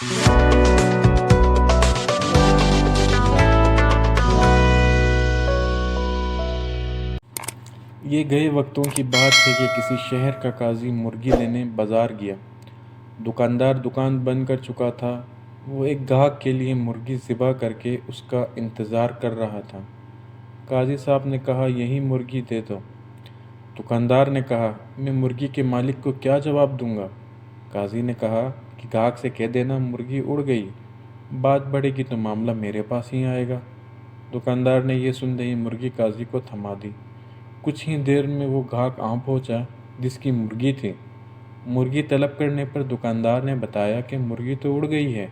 یہ گئے وقتوں کی بات ہے کہ کسی شہر کا قاضی مرغی لینے بازار گیا۔ دکاندار دکان بند کر چکا تھا۔ وہ ایک گاہک کے لیے مرغی ذبح کر کے اس کا انتظار کر رہا تھا۔ قاضی صاحب نے کہا، یہی مرغی دے دو۔ دکاندار نے کہا، میں مرغی کے مالک کو کیا جواب دوں گا؟ قاضی نے کہا کہ گاہک سے کہہ دینا مرغی اڑ گئی، بات بڑھے گی تو معاملہ میرے پاس ہی آئے گا۔ دکاندار نے یہ سنتے ہی مرغی قاضی کو تھما دی۔ کچھ ہی دیر میں وہ گاہک آ پہنچا جس کی مرغی تھی۔ مرغی طلب کرنے پر دکاندار نے بتایا کہ مرغی تو اڑ گئی ہے۔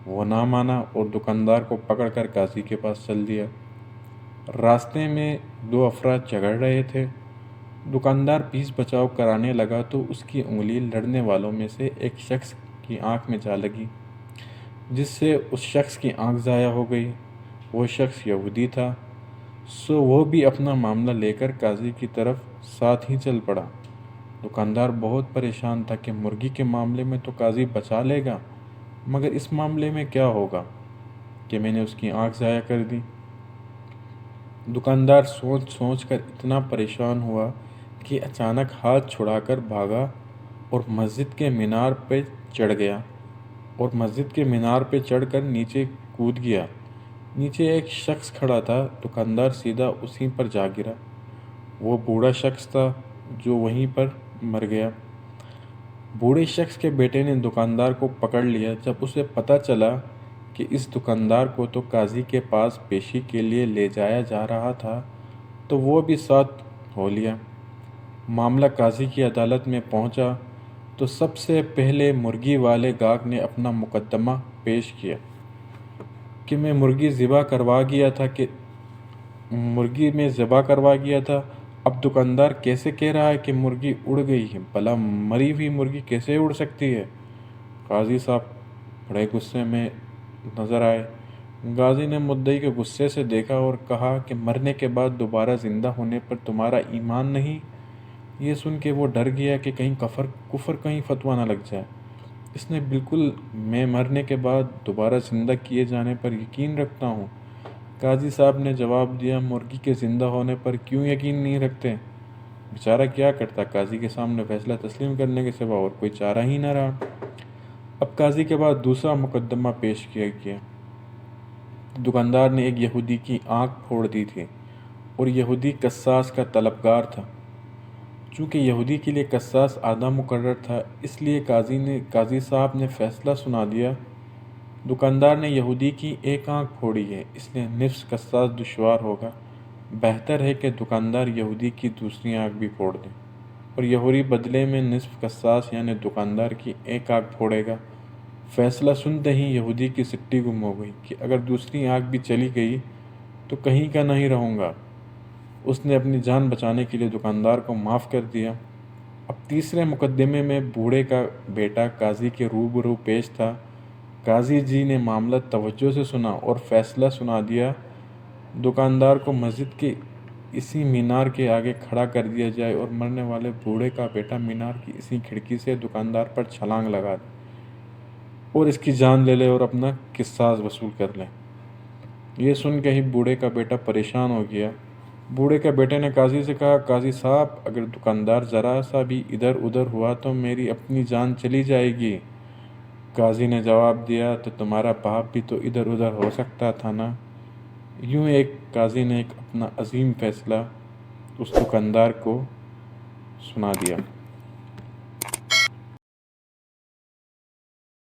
وہ نہ مانا اور دکاندار کو پکڑ کر قاضی کے پاس چل دیا۔ راستے میں دو افراد جھگڑ رہے تھے۔ دکاندار پیچھے بچاؤ کرانے لگا تو اس کی انگلی لڑنے والوں میں سے ایک شخص کی آنکھ میں جا لگی، جس سے اس شخص کی آنکھ ضائع ہو گئی۔ وہ شخص یہودی تھا، سو وہ بھی اپنا معاملہ لے کر قاضی کی طرف ساتھ ہی چل پڑا۔ دکاندار بہت پریشان تھا کہ مرغی کے معاملے میں تو قاضی بچا لے گا، مگر اس معاملے میں کیا ہوگا کہ میں نے اس کی آنکھ ضائع کر دی۔ دکاندار سوچ سوچ کر اتنا پریشان ہوا کہ اچانک ہاتھ چھڑا کر بھاگا اور مسجد کے مینار پہ چڑھ کر نیچے کود گیا۔ نیچے ایک شخص کھڑا تھا۔ دکاندار سیدھا اسی پر جا گرا۔ وہ بوڑھا شخص تھا جو وہیں پر مر گیا۔ بوڑھے شخص کے بیٹے نے دکاندار کو پکڑ لیا۔ جب اسے پتہ چلا کہ اس دکاندار کو تو قاضی کے پاس پیشی کے لیے لے جایا جا رہا تھا، تو وہ بھی ساتھ ہو لیا۔ معاملہ قاضی کی عدالت میں پہنچا تو سب سے پہلے مرغی والے گاہک نے اپنا مقدمہ پیش کیا کہ میں مرغی ذبح کروا گیا تھا۔ اب دکاندار کیسے کہہ رہا ہے کہ مرغی اڑ گئی ہے؟ بھلا مری ہوئی مرغی کیسے اڑ سکتی ہے؟ قاضی صاحب بڑے غصے میں نظر آئے۔ قاضی نے مدعی کو غصے سے دیکھا اور کہا کہ مرنے کے بعد دوبارہ زندہ ہونے پر تمہارا ایمان نہیں؟ یہ سن کے وہ ڈر گیا کہ کہیں کفر کہیں فتویٰ نہ لگ جائے۔ اس نے بالکل میں مرنے کے بعد دوبارہ زندہ کیے جانے پر یقین رکھتا ہوں۔ قاضی صاحب نے جواب دیا، مرغی کے زندہ ہونے پر کیوں یقین نہیں رکھتے؟ بیچارہ کیا کرتا؟ قاضی کے سامنے فیصلہ تسلیم کرنے کے سوا اور کوئی چارہ ہی نہ رہا۔ اب قاضی کے بعد دوسرا مقدمہ پیش کیا گیا۔ دکاندار نے ایک یہودی کی آنکھ پھوڑ دی تھی اور یہودی قصاص کا طلبگار تھا۔ چونکہ یہودی کے لیے قصاص آدھا مقرر تھا، اس لیے قاضی صاحب نے فیصلہ سنا دیا، دکاندار نے یہودی کی ایک آنکھ پھوڑی ہے، اس لیے نصف قصاص دشوار ہوگا۔ بہتر ہے کہ دکاندار یہودی کی دوسری آنکھ بھی پھوڑ دے اور یہودی بدلے میں نصف قصاص یعنی دکاندار کی ایک آنکھ پھوڑے گا۔ فیصلہ سنتے ہی یہودی کی سٹی گم ہو گئی کہ اگر دوسری آنکھ بھی چلی گئی تو کہیں کا نہیں رہوں گا۔ اس نے اپنی جان بچانے کے لیے دکاندار کو معاف کر دیا۔ اب تیسرے مقدمے میں بوڑھے کا بیٹا قاضی کے روبرو پیش تھا۔ قاضی جی نے معاملہ توجہ سے سنا اور فیصلہ سنا دیا، دکاندار کو مسجد کے اسی مینار کے آگے کھڑا کر دیا جائے اور مرنے والے بوڑھے کا بیٹا مینار کی اسی کھڑکی سے دکاندار پر چھلانگ لگا دے اور اس کی جان لے لے اور اپنا قصاص وصول کر لے۔ یہ سن کے ہی بوڑھے کا بیٹا پریشان ہو گیا۔ بوڑھے کے بیٹے نے قاضی سے کہا، قاضی صاحب اگر دکاندار ذرا سا بھی ادھر ادھر ہوا تو میری اپنی جان چلی جائے گی۔ قاضی نے جواب دیا، تو تمہارا باپ بھی تو ادھر ادھر ہو سکتا تھا نا۔ یوں قاضی نے اپنا عظیم فیصلہ اس دکاندار کو سنا دیا۔